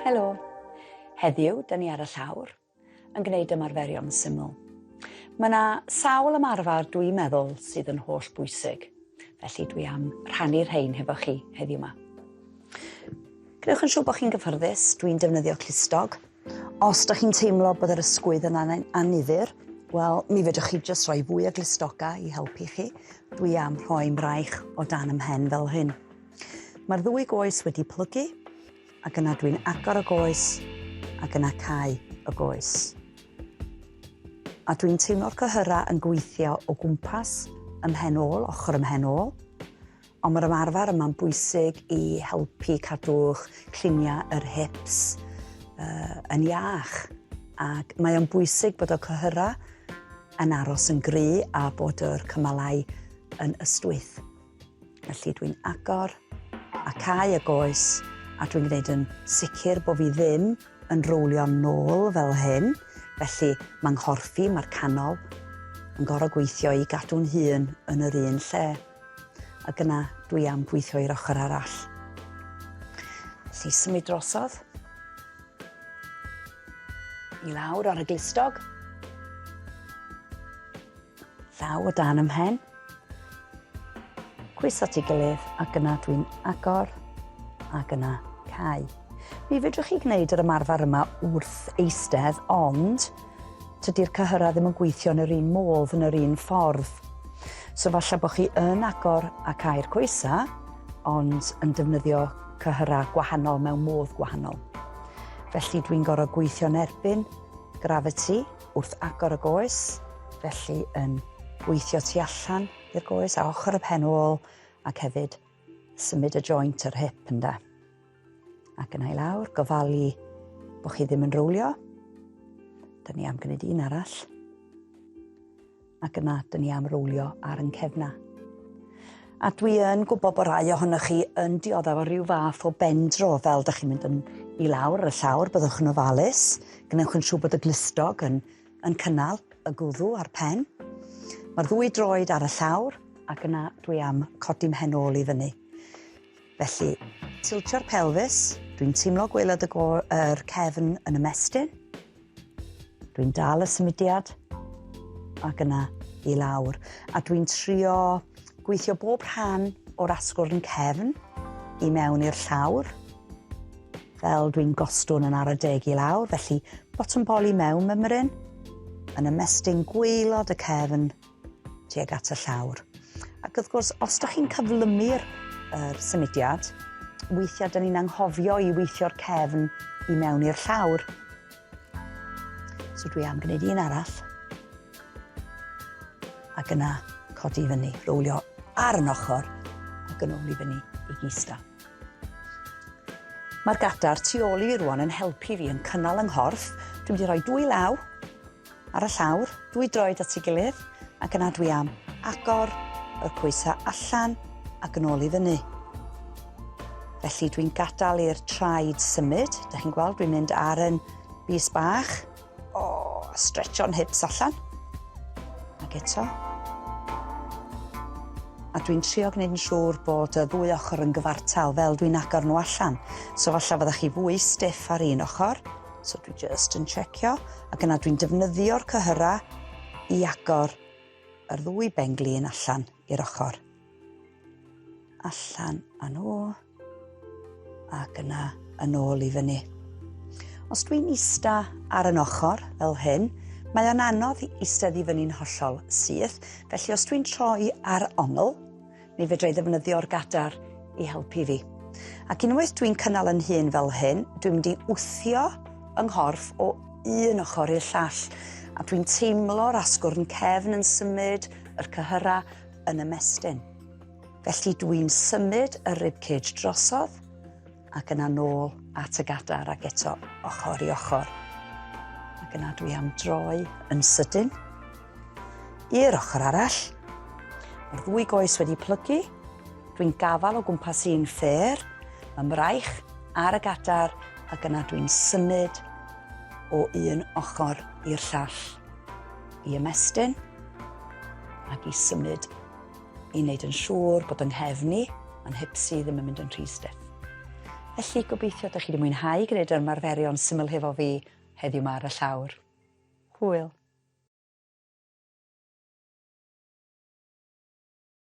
Helo, heddiw, da ni ar y llawr yn gwneud ymarferion syml. Mae yna sawl ymarfer dwi'n meddwl sydd yn holl bwysig, felly dwi am rhannu'r rhain hefo chi heddiw yma. Gwnewch yn siŵr bod chi'n gyfforddus, dwi'n defnyddio clustog. Os ydych chi'n teimlo bod yr ysgwydd yn annifyr, wel, mi fedrwch chi jyst rhoi fwy o glustoga i helpu chi. Dwi am rhoi mraich o dan ymhen fel hyn. Mae'r ddwy goes wedi plygu, ac yna dwi'n agor y goes, ac yna cau y goes. A dwi'n teimlo'r cyhyra yn gweithio o gwmpas ymhen ôl, ochr ymhen ôl. Ond mae'r ymarfer yma'n bwysig i helpu cadw'ch lluniau yr hips yn iach. Ac mae o'n bwysig bod y cyhyra yn aros yn gry a bod yr cymalau yn ystwyth. Felly dwi'n agor a cau y goes, a dwi'n gwneud yn sicr bod fi ddim yn rowlio nôl fel hyn. Felly mae'n nghorffi, mae'r canol yn gorfod gweithio i gadw'n hun yn yr un lle. Ac yna dwi am gweithio i'r ochr arall. Felly symud drosodd i lawr ar y glustog. Llaw o dan ymhen. Cwys at ei gilydd, ac yna dwi'n agor, ac yna cau. Mi fedrwch chi gwneud yr ymarfer yma wrth eistedd, ond tydi'r cyhyra ddim yn gweithio yn yr un modd, yn yr un ffordd. So falle bod chi yn agor a cau'r coesa, ond yn defnyddio cyhyra gwahanol mewn modd gwahanol. Felly dwi'n gorfod gweithio yn erbyn gravity wrth agor y goes, felly yn gweithio tu allan i'r goes a ochr y pen ôl, ac hefyd symud y joint yr hip ynde. Ac yna i lawr, gofalu bod chi ddim yn rowlio. Da ni am gwneud un arall. Ac yna, da ni am rowlio ar yn cefna. A dwi yn gwybod bod rai ohonoch chi yn dioddef o ryw fath o bendro fel da chi'n mynd i lawr ar y llawr, byddwch yn ofalus. Gwnewch yn siŵr bod y glustog yn cynnal y gwddw a'r pen. Mae'r ddwy droed ar y llawr, ac yna dwi am codi mhen ôl i fyny. Felly, tiltio'r pelfis, dwi'n teimlo gwaelod yr cefn yn ymestyn. Dwi'n dal y symudiad, ac yna i lawr. A dwi'n trio gweithio bob rhan o'r asgwrn cefn i mewn i'r llawr. Fel dwi'n gostwn yn ar y deg i lawr, felly bottom bol i mewn mymryn, yn ymestyn gwaelod y cefn tuag at y llawr. Ac wrth gwrs, os ydych chi'n cyflymu'r symudiad, weithiau dyn ni'n anghofio i weithio'r cefn i mewn i'r llawr. So dwi am gwneud un arall. Ac yna codi i fyny, rowlio ar yn ochr, ac yn ôl i fyny i gista. Mae'r gadar tu ôl i fi rwan yn helpu fi yn cynnal yng nghorff. Dwi'n mynd i roi dwy law ar y llawr, dwy droed at ei gilydd, ac yna dwi am agor y coesa allan ac yn ôl i fyny. Felly dwi'n gadael i'r traed symud. Dach chi'n gweld, dwi'n mynd ar yn bys bach. Stretcho'n hips allan. Ac eto. A dwi'n trio gwneud yn siŵr bod y ddwy ochr yn gyfartal fel dwi'n agor nhw allan. So falle fyddach chi fwy stiff ar un ochr. So dwi just yn checio. Ac yna dwi'n defnyddio'r cyhyra i agor yr ddwy benglin allan i'r ochr. Allan a nhw. Ac yna yn ôl i fyny. Os dwi'n ista ar yn ochr fel hyn, mae o'n anodd eistedd i fyny'n hollol syth. Felly os dwi'n troi ar ongl, mi fedrai ddefnyddio'r gadar i helpu fi. Ac unwaith dwi'n cynnal yn hun fel hyn, dwi'n mynd i wthio yng nghorff o un ochr i'r llall. A dwi'n teimlo'r asgwrn cefn yn symud, yr cyhyra yn ymestyn. Felly dwi'n symud y ribcage drosodd, ac yna nôl at y gadar ac eto ochr i ochr. Ac yna dwi am droi yn sydyn i'r ochr arall. Mae'r ddwy goes wedi plygu. Dwi'n gafal o gwmpas un ffêr. Mae mraich ar y gadar ac yna dwi'n symud o un ochr i'r llall i ymestyn ac i symud i wneud yn siŵr bod yng nghefni a'n hipsi ddim yn mynd yn rhy stiff. Felly gobeithio ydych chi wedi mwynhau gwneud ymarferion syml hefo fi heddiw 'ma ar y llawr. Hwyl.